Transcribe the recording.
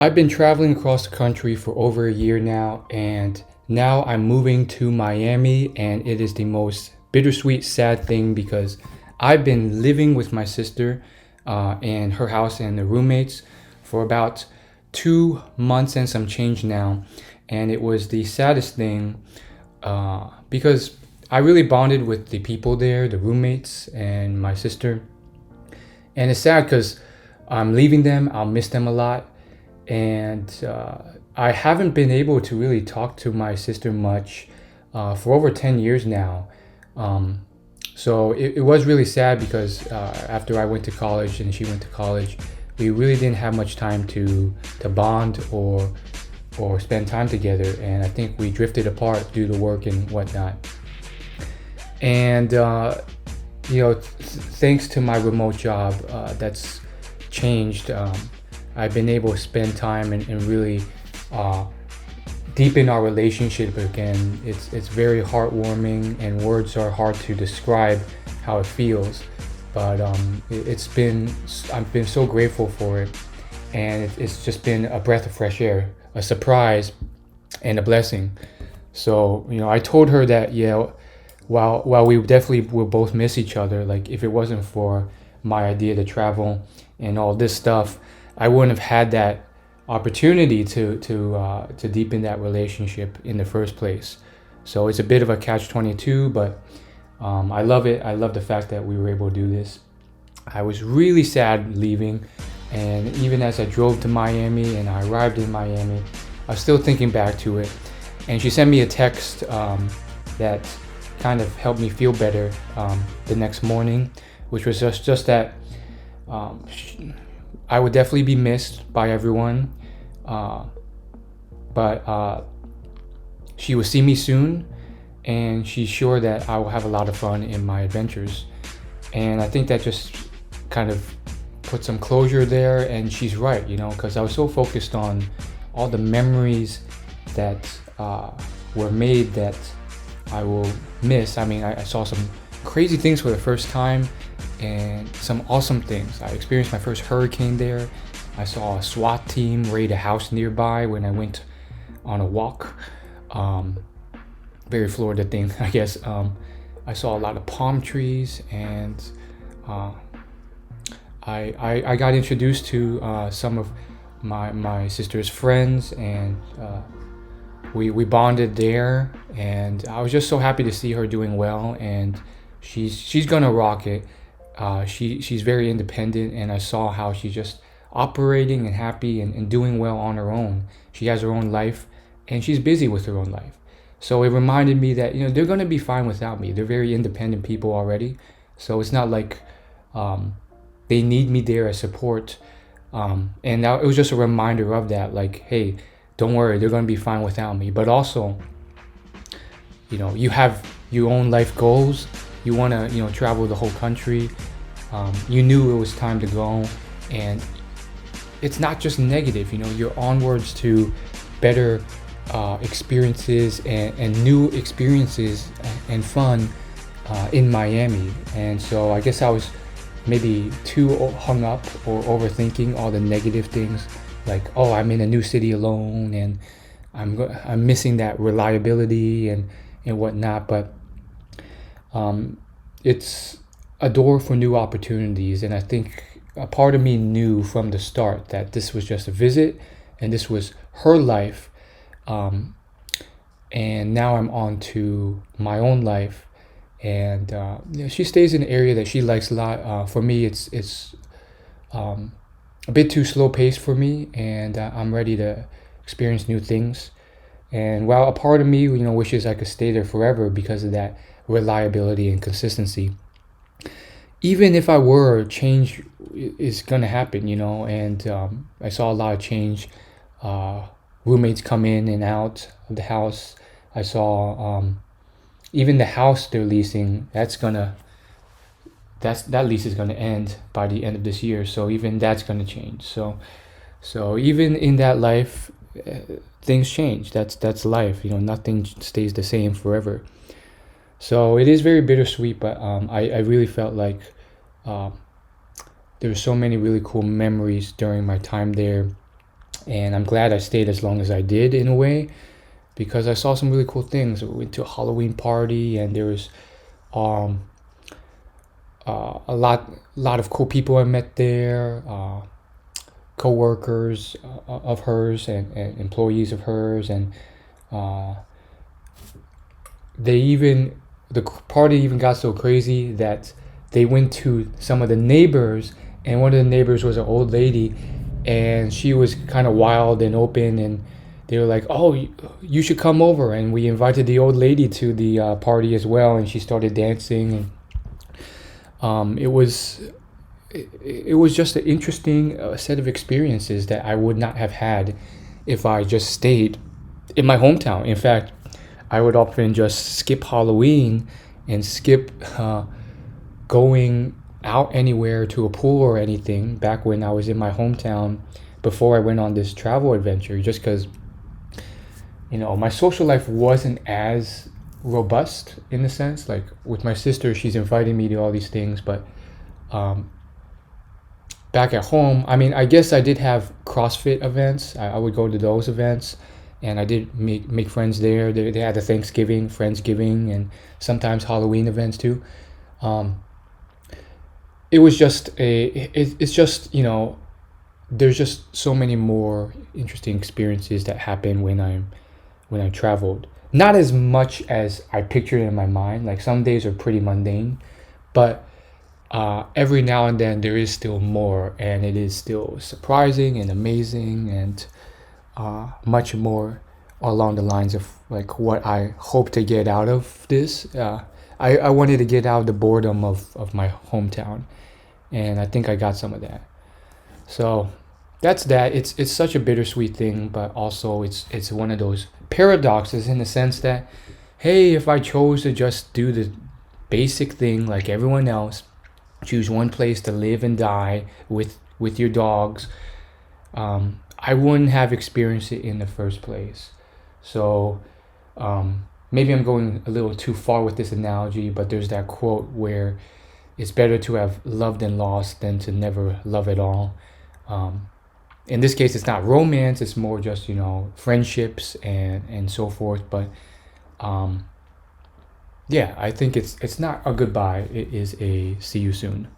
I've been traveling across the country for over a year now, and now I'm moving to Miami, and it is the most bittersweet, sad thing because I've been living with my sister in her house and the roommates for about 2 months and some change now, and it was the saddest thing because I really bonded with the people there, the roommates, and my sister. And it's sad because I'm leaving them. I'll miss them a lot. And I haven't been able to really talk to my sister much for over 10 years now. So it was really sad because after I went to college and she went to college, we really didn't have much time to bond or spend time together. And I think we drifted apart due to work and whatnot. And thanks to my remote job, that's changed. I've been able to spend time and really deepen our relationship again. It's very heartwarming, and words are hard to describe how it feels. But I've been so grateful for it, and it's just been a breath of fresh air, a surprise, and a blessing. So I told her that while we definitely will both miss each other, like if it wasn't for my idea to travel and all this stuff, I wouldn't have had that opportunity to deepen that relationship in the first place. So it's a bit of a catch-22, but I love it. I love the fact that we were able to do this. I was really sad leaving, and even as I drove to Miami and I arrived in Miami, I was still thinking back to it. And she sent me a text that kind of helped me feel better the next morning, which was just that I would definitely be missed by everyone, but she will see me soon, and she's sure that I will have a lot of fun in my adventures. And I think that just kind of put some closure there, and she's right, because I was so focused on all the memories that were made that I will miss. I mean, I saw some crazy things for the first time and some awesome things. I experienced my first hurricane there. I saw a SWAT team raid a house nearby when I went on a walk. Very Florida thing, I guess. I saw a lot of palm trees, and I got introduced to some of my sister's friends, and we bonded there, and I was just so happy to see her doing well, and she's gonna rock it. She's very independent, and I saw how she's just operating and happy and doing well on her own. She has her own life, and she's busy with her own life. So it reminded me that they're gonna be fine without me. They're very independent people already, so it's not like they need me there as support. And it was just a reminder of that, like, hey, don't worry, they're gonna be fine without me. But also, you have your own life goals. You want to travel the whole country. You knew it was time to go, and it's not just negative. You're onwards to better experiences and new experiences and fun in Miami. And so I guess I was maybe too hung up or overthinking all the negative things, like, oh, I'm in a new city alone, and I'm missing that reliability and whatnot. But it's a door for new opportunities, and I think a part of me knew from the start that this was just a visit, and this was her life, and now I'm on to my own life. And she stays in an area that she likes a lot. For me, it's a bit too slow paced for me, and I'm ready to experience new things. And while a part of me, wishes I could stay there forever because of that reliability and consistency, even if I were, change is gonna happen, and I saw a lot of change. Roommates come in and out of the house. I saw even the house they're leasing, that lease is gonna end by the end of this year. So even that's gonna change. So even in that life, things change. That's life. Nothing stays the same forever. So it is very bittersweet, but I really felt like there were so many really cool memories during my time there. and I'm glad I stayed as long as I did in a way because I saw some really cool things. We went to a Halloween party, and there was um, a lot of cool people I met there, co-workers of hers and employees of hers, and uh, they even the party even got so crazy that they went to some of the neighbors, and one of the neighbors was an old lady, and she was kind of wild and open, and they were like, "Oh, you should come over," and we invited the old lady to the party as well, and she started dancing, and it was just an interesting set of experiences that I would not have had if I just stayed in my hometown. In fact, I would often just skip Halloween and skip going out anywhere to a pool or anything back when I was in my hometown before I went on this travel adventure, just because my social life wasn't as robust in the sense. Like with my sister, she's inviting me to all these things, but um, back at home, I mean, I guess I did have CrossFit events. I would go to those events, and I did make friends there. They had the Thanksgiving, Friendsgiving, and sometimes Halloween events too. Um, it was just it's just there's just so many more interesting experiences that happen when I traveled. Not as much as I pictured in my mind. Like some days are pretty mundane, but every now and then there is still more, and it is still surprising and amazing, and much more along the lines of like what I hope to get out of this. I wanted to get out of the boredom of my hometown, and I think I got some of that. So that's that. It's such a bittersweet thing, but also it's one of those paradoxes in the sense that, hey, if I chose to just do the basic thing like everyone else, choose one place to live and die with your dogs, I wouldn't have experienced it in the first place. So maybe I'm going a little too far with this analogy, but there's that quote where it's better to have loved and lost than to never love at all. Um, in this case, it's not romance; it's more just friendships and so forth. But um, yeah, I think it's not a goodbye. It is a see you soon.